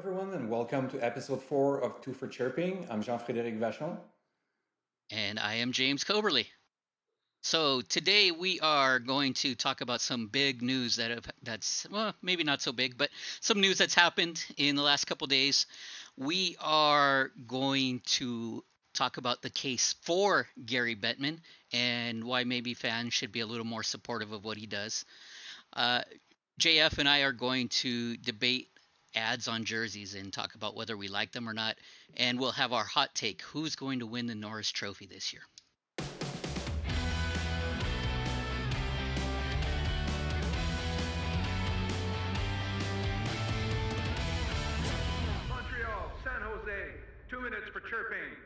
everyone, and welcome to episode 4 of Two for Chirping. I'm Jean-Frédéric Vachon. And I am James Coberly. So today we are going to talk about some big news that's well, maybe not so big, but some news that's happened in the last couple days. We are going to talk about the case for Gary Bettman and why maybe fans should be a little more supportive of what he does. Uh, JF and I are going to debate ads on jerseys and talk about whether we like them or not, and we'll have our hot take: who's going to win the Norris Trophy this year? Montreal, San Jose, 2 minutes for chirping.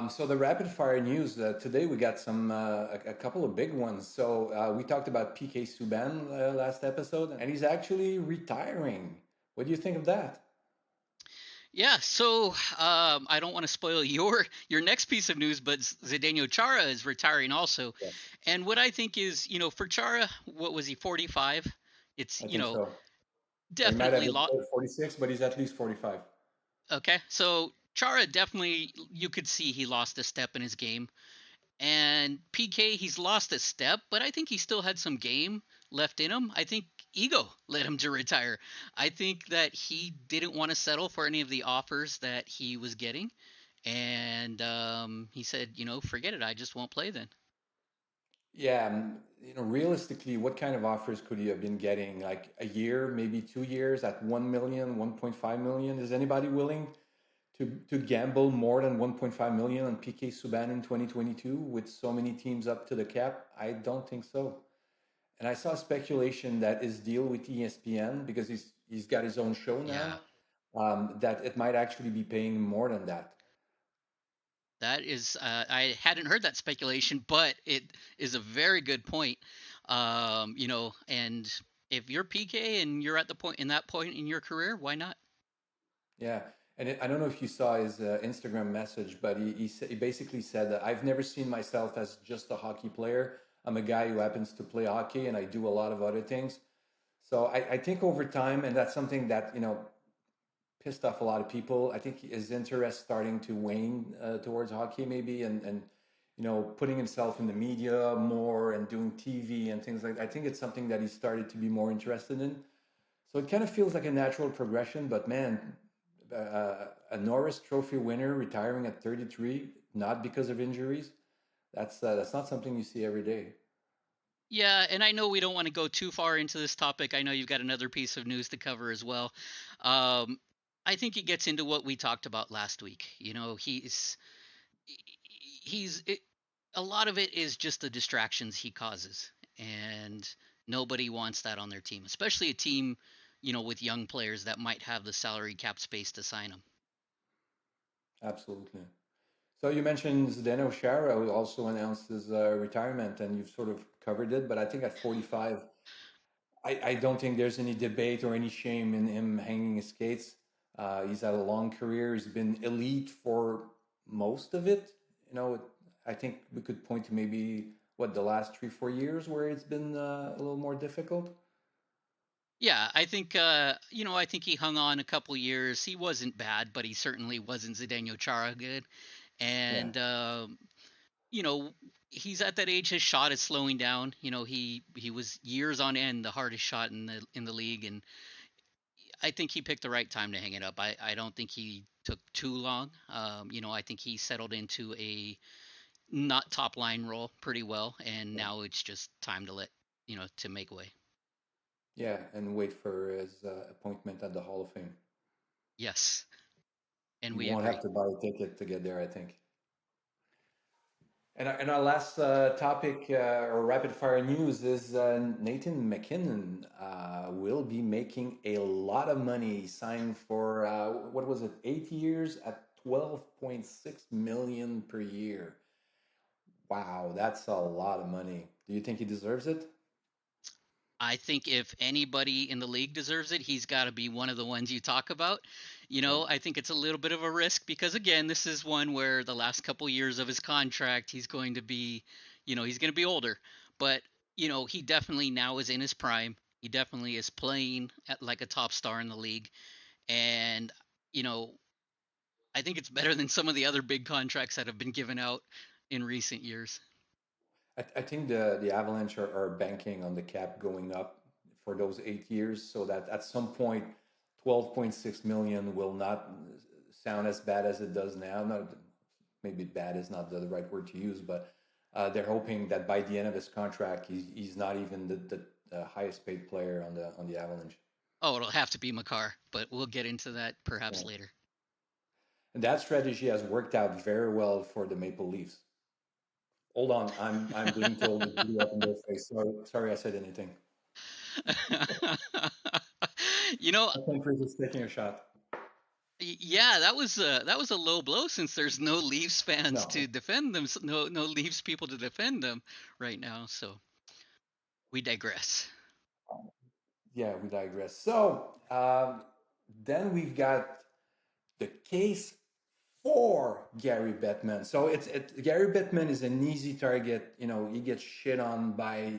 So the rapid fire news today we got a couple of big ones. So we talked about PK Subban last episode, and he's actually retiring. What do you think of that? Yeah, so I don't want to spoil your next piece of news, but Zdeno Chara is retiring also, Yes, and what I think is, for Chara, what was he, 45? It's I think so. He might have definitely been 46, but he's at least 45. okay. So Chara definitely, you could see he lost a step in his game. And PK, he's lost a step, but I think he still had some game left in him. I think ego led him to retire. I think that he didn't want to settle for any of the offers that he was getting. And he said, forget it. I just won't play then. Yeah, realistically, what kind of offers could you have been getting? Like a year, maybe 2 years at 1 million, 1.5 million? Is anybody willing to gamble more than 1.5 million on PK Subban in 2022 with so many teams up to the cap? I don't think so. And I saw speculation that his deal with ESPN, because he's got his own show Yeah, now, that it might actually be paying more than that. that is, I hadn't heard that speculation, but it is a very good point. And if you're PK and you're at the point in that point in your career, why not? Yeah, and I don't know if you saw his Instagram message, but he basically said that I've never seen myself as just a hockey player. I'm a guy who happens to play hockey, and I do a lot of other things. So I think over time, and that's something that pissed off a lot of people. I think his interest starting to wane towards hockey, maybe, and putting himself in the media more and doing TV and things like that. I think it's something that he started to be more interested in. So it kind of feels like a natural progression, but man, a Norris Trophy winner retiring at 33, not because of injuries, that's not something you see every day. Yeah, and I know we don't want to go too far into this topic. I know you've got another piece of news to cover as well. Um, I think it gets into what we talked about last week. He's it, a lot of it is just the distractions he causes, and nobody wants that on their team, especially a team, with young players that might have the salary cap space to sign them. Absolutely. So you mentioned Zdeno Chara, who also announced his retirement, and you've sort of covered it. But I think at 45, I don't think there's any debate or any shame in him hanging his skates. He's had a long career. He's been elite for most of it. You know, I think we could point to maybe what the last 3 4 years where it's been a little more difficult. Yeah, I think he hung on a couple years. He wasn't bad, but he certainly wasn't Zdeno Chara good. Yeah. And you know, he's at that age. His shot is slowing down. He was years on end the hardest shot in the league, and I think he picked the right time to hang it up. I don't think he took too long. I think he settled into a not top line role pretty well, and Yeah. now it's just time to to make way. Yeah, and wait for his appointment at the Hall of Fame. Yes, and You we won't have agree. to buy a ticket to get there, I think. And our last topic or rapid fire news is Nathan MacKinnon will be making a lot of money, signed for what was it, 8 years at 12.6 million per year. Wow, that's a lot of money. Do you think he deserves it? I think if anybody in the league deserves it, he's got to be one of the ones you talk about. Yeah, I think it's a little bit of a risk because again, this is one where the last couple years of his contract, he's going to be older. But, he definitely now is in his prime. He definitely is playing at like a top star in the league. And, you know, I think it's better than some of the other big contracts that have been given out in recent years. I think the Avalanche are banking on the cap going up for those 8 years, so that at some point, 12.6 million will not sound as bad as it does now. Not, maybe bad is not the right word to use, but they're hoping that by the end of his contract, he's not even the highest paid player on the Avalanche. Oh, it'll have to be Makar, but we'll get into that perhaps Yeah. later. And that strategy has worked out very well for the Maple Leafs. Hold on, I'm being told to blew up in their face. Sorry, I said anything. You know, I think we're just taking a shot. yeah, that was a low blow since there's no Leafs fans to No, defend them, no Leafs people to defend them right now. So we digress. yeah, we digress. So then we've got the case for Gary Bettman. So Gary Bettman is an easy target. You know, he gets shit on by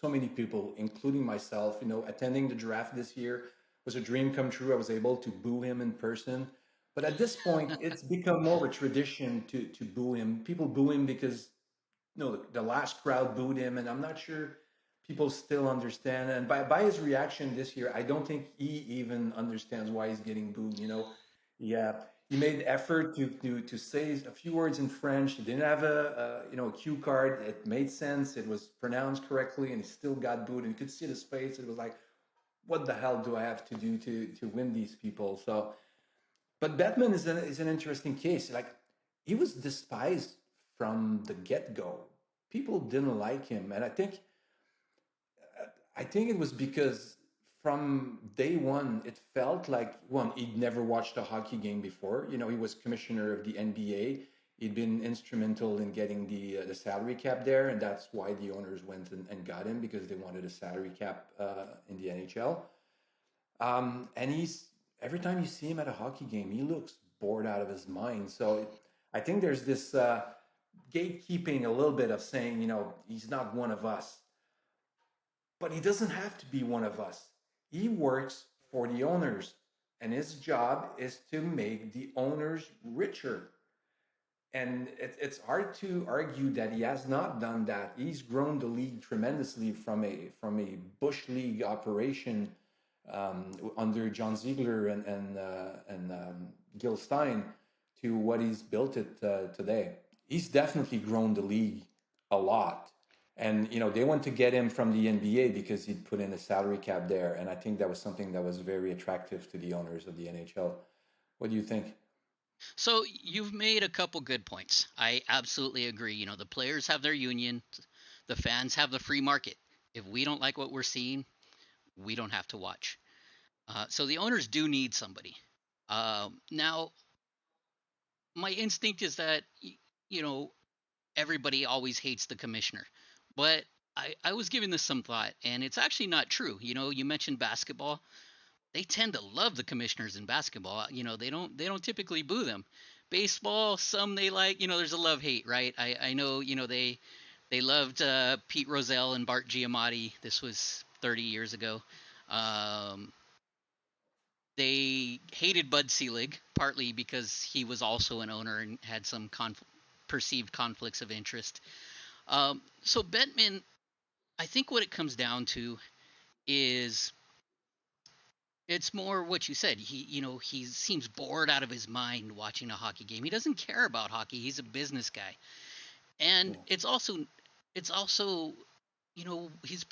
so many people, including myself. You know, attending the draft this year was a dream come true. I was able to boo him in person. But at this point, it's become more of a tradition to boo him. People boo him because the last crowd booed him, and I'm not sure people still understand. And by his reaction this year, I don't think he even understands why he's getting booed. Yeah, he made effort to say a few words in French. He didn't have a cue card. It made sense. It was pronounced correctly, and he still got booed. And you could see his face. It was like, what the hell do I have to do to win these people? So, but Batman is an interesting case. Like, he was despised from the get go. People didn't like him, and I think it was because from day one it felt like one, he'd never watched a hockey game before. He was commissioner of the NBA. He'd been instrumental in getting the salary cap there, and that's why the owners went and got him, because they wanted a salary cap in the NHL. And he's every time you see him at a hockey game, he looks bored out of his mind. So I think there's this gatekeeping a little bit of saying, he's not one of us, but he doesn't have to be one of us. He works for the owners, and his job is to make the owners richer. And it's hard to argue that he has not done that. He's grown the league tremendously from a bush league operation under John Ziegler and Gil Stein to what he's built it today. He's definitely grown the league a lot. And they want to get him from the NBA because he'd put in a salary cap there, and I think that was something that was very attractive to the owners of the NHL. What do you think? So you've made a couple good points. I absolutely agree. You know, the players have their union, the fans have the free market. If we don't like what we're seeing, we don't have to watch. So the owners do need somebody. Now, my instinct is that you know everybody always hates the commissioner, but I was giving this some thought, and it's actually not true. You know, you mentioned basketball. They tend to love the commissioners in basketball. You know, they don't typically boo them. Baseball, some they like. You know, there's a love hate, right? I know. You know, they loved Pete Rozelle and Bart Giamatti. This was 30 years ago. Um, they hated Bud Selig partly because he was also an owner and had some perceived conflicts of interest. So Bettman, I think what it comes down to is it's more what you said. He seems bored out of his mind watching a hockey game. He doesn't care about hockey. He's a business guy, and Yeah. it's also, he's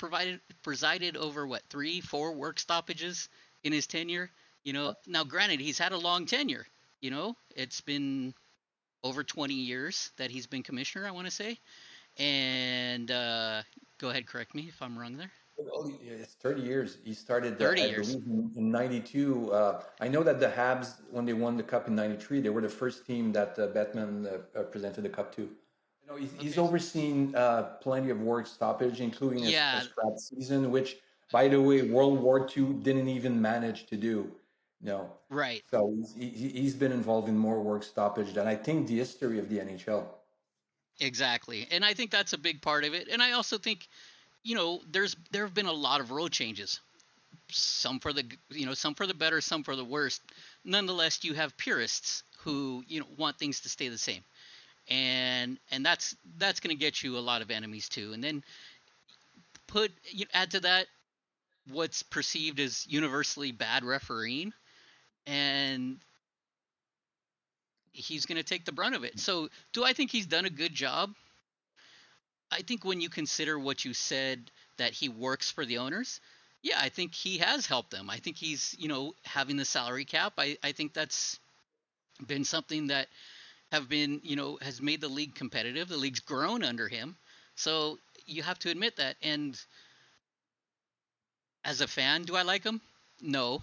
presided over what 3, 4 work stoppages in his tenure. You know, now granted, he's had a long tenure. You know, it's been over 20 years that he's been commissioner, I want to say. And go ahead, correct me if I'm wrong there. Well, yeah, it's 30 years. He started, 30 I years. believe, in 92. I know that the Habs, when they won the Cup in 93, they were the first team that Batman presented the Cup to. He's Okay. overseen plenty of work stoppage, including a Yeah, scrap season, which, by the way, World War II didn't even manage to do. No. right. So he's been involved in more work stoppage than I think the history of the NHL. Exactly. And I think that's a big part of it. And I also think, there have been a lot of rule changes. some for the some for the better, some for the worst. Nonetheless, you have purists who want things to stay the same, and that's going to get you a lot of enemies too. And then add to that what's perceived as universally bad refereeing, and he's going to take the brunt of it. So, do I think he's done a good job? I think when you consider what you said, that he works for the owners, yeah, I think he has helped them. I think he's, having the salary cap. I think that's been something that has made the league competitive. The league's grown under him. So you have to admit that. And as a fan, do I like him? No.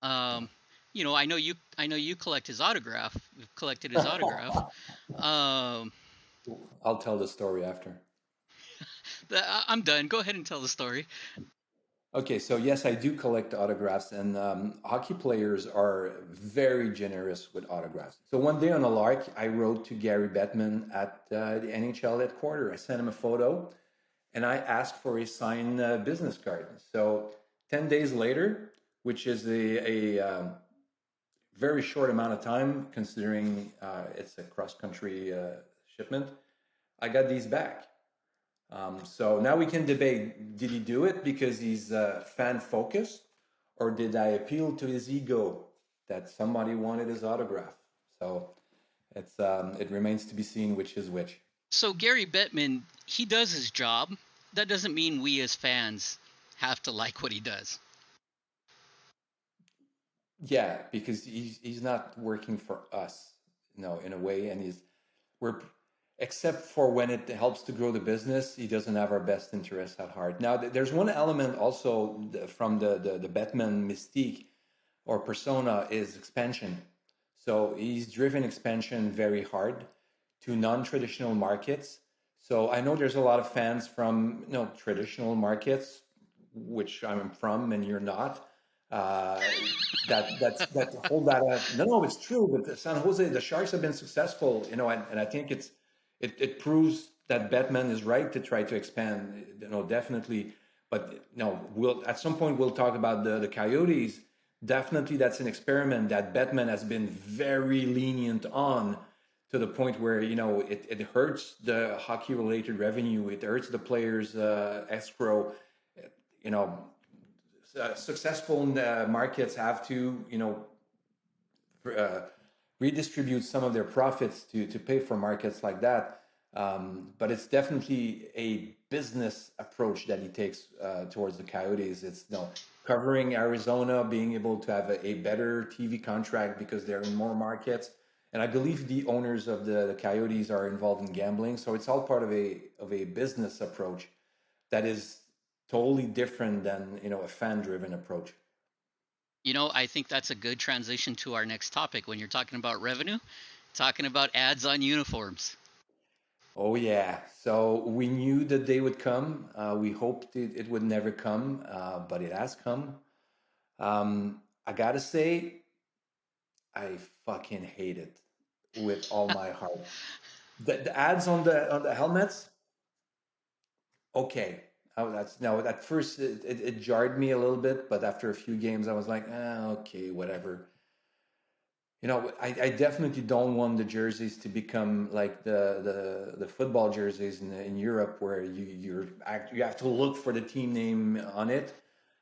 Um, I know you collect his autograph. You've collected his autograph. Um, I'll tell the story after. I'm done. Go ahead and tell the story. Okay, so yes, I do collect autographs, and hockey players are very generous with autographs. So one day on a lark, I wrote to Gary Bettman at the NHL headquarters. I sent him a photo, and I asked for a signed business card. So 10 days later, which is a very short amount of time, considering it's a cross-country shipment, I got these back. So now we can debate, did he do it because he's fan focused, or did I appeal to his ego that somebody wanted his autograph? So it remains to be seen which is which. So Gary Bettman, he does his job. That doesn't mean we as fans have to like what he does. Yeah, because he's not working for us, in a way, and we're except for when it helps to grow the business, he doesn't have our best interests at heart. Now, there's one element also from the Bettman mystique or persona is expansion. So he's driven expansion very hard to non-traditional markets. So I know there's a lot of fans from traditional markets, which I'm from and you're not. Uh, that hold that up. No, it's true. But San Jose, the Sharks have been successful, and I think it proves that Bettman is right to try to expand, definitely. But we'll at some point we'll talk about the Coyotes. Definitely, that's an experiment that Bettman has been very lenient on, to the point where it hurts the hockey related revenue. It hurts the players' escrow. You know, Successful markets have to uh, redistribute some of their profits to pay for markets like that. But it's definitely a business approach that he takes towards the Coyotes. It's covering Arizona, being able to have a better TV contract because they're in more markets. And I believe the owners of the Coyotes are involved in gambling, so it's all part of a business approach that is totally different than a fan-driven approach. I think that's a good transition to our next topic. When you're talking about revenue, talking about ads on uniforms. Oh yeah, so we knew the day would come. We hoped it would never come, but it has come. I gotta say, I fucking hate it with all my heart. The ads on the helmets, okay. Oh, that's no. At first, it jarred me a little bit, but after a few games, I was like, okay, whatever. I definitely don't want the jerseys to become like the football jerseys in Europe, where you have to look for the team name on it.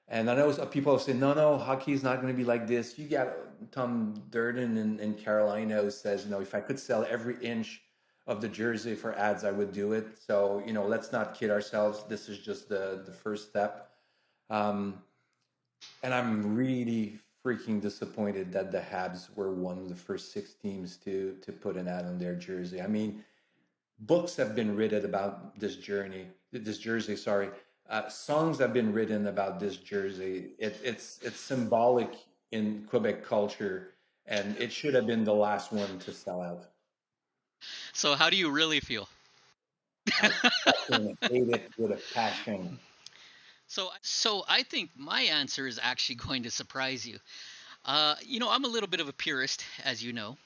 And I know some people say, no, hockey is not going to be like this. You got Tom Durden in Carolina who says, if I could sell every inch of the jersey for ads, I would do it. So, let's not kid ourselves. This is just the first step. Um, and I'm really freaking disappointed that the Habs were one of the first six teams to put an ad on their jersey. I mean, books have been written about this jersey. Sorry, songs have been written about this jersey. It's symbolic in Quebec culture, and it should have been the last one to sell out. So how do you really feel? I fucking hate it with a passion. So I think my answer is actually going to surprise you. I'm a little bit of a purist, as you know,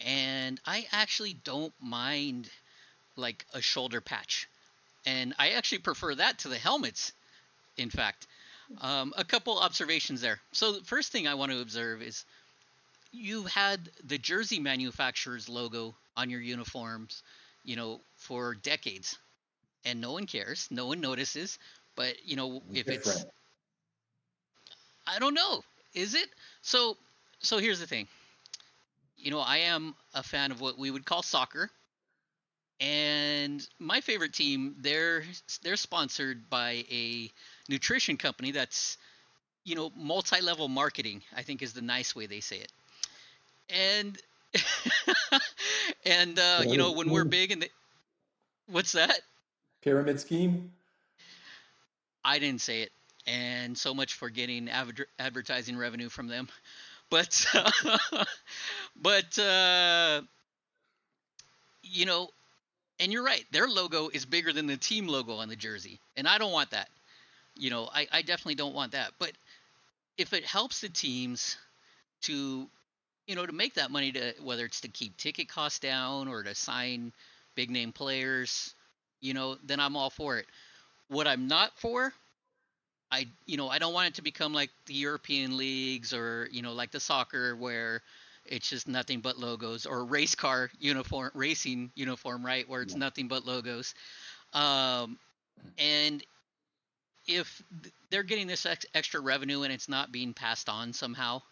and I actually don't mind like a shoulder patch, and I actually prefer that to the helmets. In fact, A couple observations there. So the first thing I want to observe is you had the jersey manufacturer's logo on your uniforms, for decades, and no one cares, no one notices. But if it's, Different. I don't know, is it? So, so here's the thing. I am a fan of what we would call soccer, and my favorite team, they're sponsored by a nutrition company that's multi-level marketing, I think, is the nice way they say it. And and Pyramid when we're scheme. big and what's that? Pyramid scheme. I didn't say it. And so much for getting advertising revenue from them. But but you know, and you're right. Their logo is bigger than the team logo on the jersey, and I don't want that. I definitely don't want that. But if it helps the teams to to make that money, to whether it's to keep ticket costs down or to sign big name players, then I'm all for it. What I'm not for, I don't want it to become like the European leagues, or like the soccer, where it's just nothing but logos, or race car uniform, racing uniform, right, where it's Yeah. nothing but logos. Um, and if they're getting this extra revenue and it's not being passed on somehow,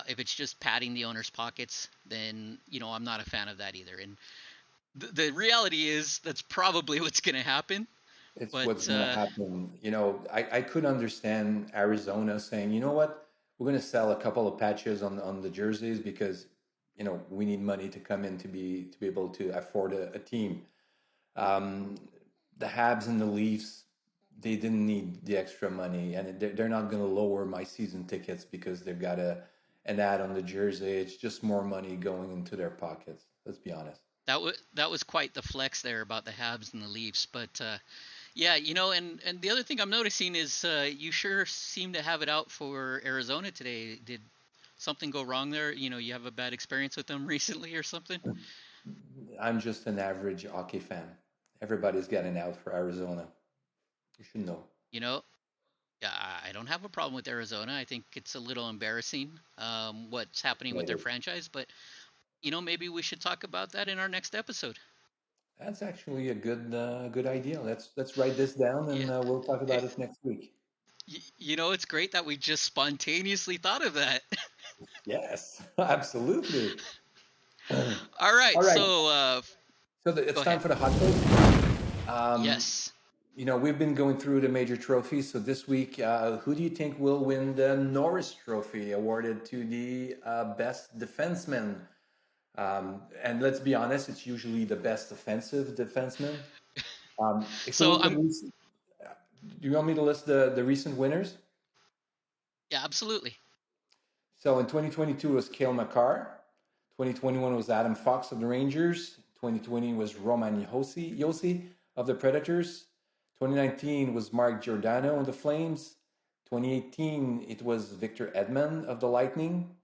if it's just padding the owner's pockets, then I'm not a fan of that either. And the reality is that's probably what's going to happen. It's what's But going to happen. I could understand Arizona saying, you know what, we're going to sell a couple of patches on the jerseys because we need money to come in to be able to afford a team. Um, the Habs and the Leafs, they didn't need the extra money, and they're not going to lower my season tickets because they've got an ad on the jersey. It's just more money going into their pockets. Let's be honest. that was quite the flex there about the Habs and the Leafs. But yeah, and the other thing I'm noticing is you sure seem to have it out for Arizona today. Did something go wrong there? You have a bad experience with them recently or something? I'm just an average hockey fan. Everybody's getting out for Arizona. You should know. You know, yeah, I don't have a problem with Arizona. I think it's a little embarrassing, what's happening Yeah, with it their is. franchise, but maybe we should talk about that in our next episode. That's actually a good idea. Let's write this down, Yeah. and we'll talk Eh, about it next week. it's great that we just spontaneously thought of that. Yes, absolutely. All All right, right. so So go it's time ahead. for the hot take. Yes. We've been going through the major trophies. So this week, who do you think will win the Norris Trophy, awarded to the best defenseman? And let's be honest, it's usually the best offensive defenseman. If we So look at recent, do you want me to list the recent winners? yeah, absolutely. So in 2022 was Cale Makar. 2021 was Adam Fox of the Rangers. 2020 was Roman Yossi of the Predators. 2019 was Mark Giordano of the Flames. 2018 it was Victor Edman of the Lightning.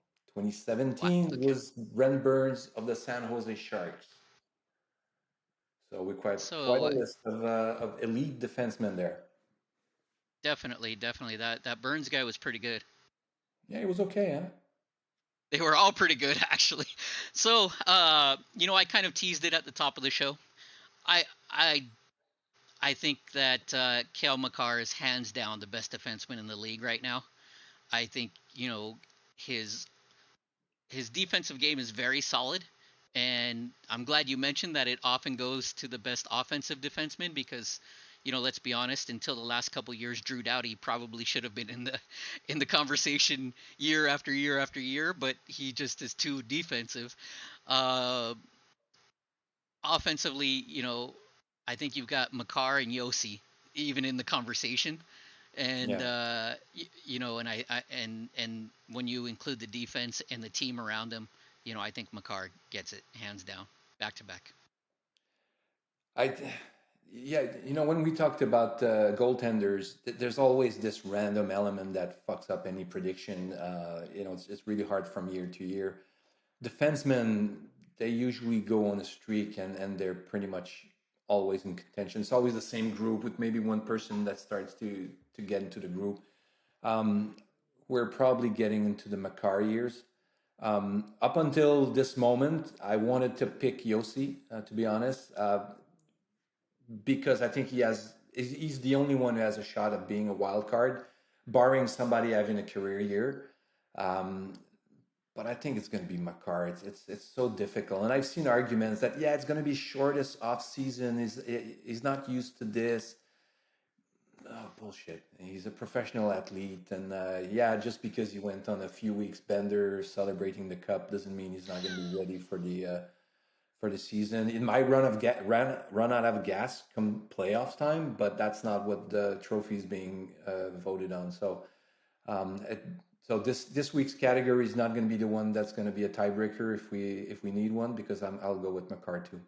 Wow. 2017 Okay. was Brent Burns of the San Jose Sharks. So we quite a So list of elite defensemen there. definitely that Burns guy was pretty good. Yeah, it was okay, huh? They were all pretty good actually. So I kind of teased it at the top of the show. I I I think that Cale Makar is hands down the best defenseman in the league right now. I think his his defensive game is very solid, and I'm glad you mentioned that it often goes to the best offensive defenseman because, let's be honest, until the last couple years, Drew Doughty probably should have been in the conversation year after year after year, but he just is too defensive. Uh, Offensively, I think you've got Makar and Yossi even in the conversation, and Yeah. and and when you include the defense and the team around him, I think Makar gets it hands down, back to back. I, yeah, when we talked about goaltenders, there's always this random element that fucks up any prediction. It's really hard from year to year. Defensemen, they usually go on a streak and they're pretty much always in contention. It's always the same group with maybe one person that starts to get into the group. We're probably getting into the Makar years. Up until this moment, I wanted to pick Yossi, to be honest, because I think he's the only one who has a shot of being a wild card, barring somebody having a career year. But I think it's going to be Makar. It's so difficult, and I've seen arguments that it's going to be shortest off season. He's not used to this. Oh, bullshit. He's a professional athlete. And just because he went on a few weeks bender celebrating the cup doesn't mean he's not going to be ready for the season. It might run out of gas come playoffs time, but that's not what the trophy is being voted on. So this week's category is not going to be the one that's going to be a tiebreaker if we need one, because I'll go with Makar too.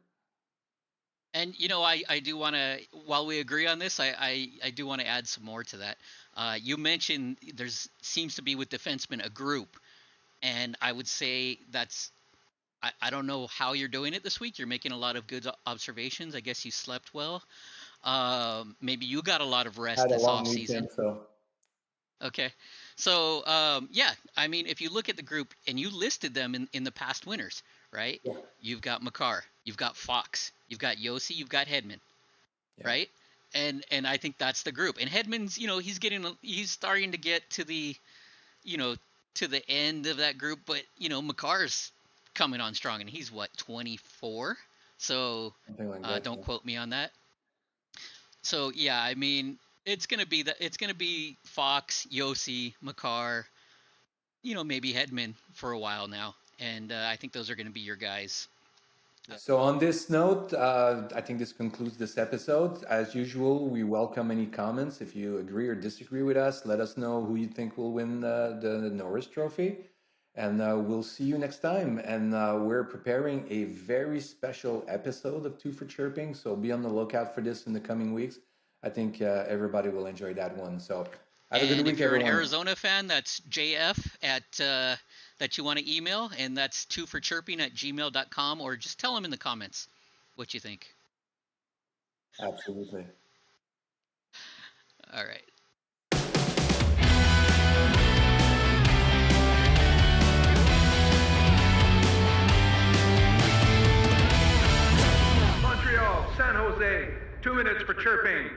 And I do want to, while we agree on this, I do want to add some more to that. You mentioned seems to be with defensemen a group, and I would say that's, I don't know how you're doing it this week. You're making a lot of good observations. I guess you slept well. Maybe you got a lot of rest Had a this long off season. weekend, so. Okay. So, I mean, if you look at the group and you listed them in the past winners, right? Yeah. You've got Makar, you've got Fox, you've got Yossi, you've got Hedman, right? And I think that's the group. And Hedman's, he's starting to get to the, to the end of that group, but Makar's coming on strong, and he's what, 24? So Something like that, don't quote me on that. So yeah, I mean, it's gonna be Fox, Yossi, Makar, maybe Hedman for a while now, and I think those are gonna be your guys. So on this note, I think this concludes this episode. As usual, we welcome any comments. If you agree or disagree with us, let us know who you think will win the Norris Trophy. And we'll see you next time. And we're preparing a very special episode of Two for Chirping. So be on the lookout for this in the coming weeks. I think everybody will enjoy that one. So have a good week, if you're everyone. an Arizona fan, that's JF at that you want to email, and that's twoforchirping@gmail.com, or just tell them in the comments what you think. Absolutely. All right. Montreal, San Jose, 2 minutes for chirping.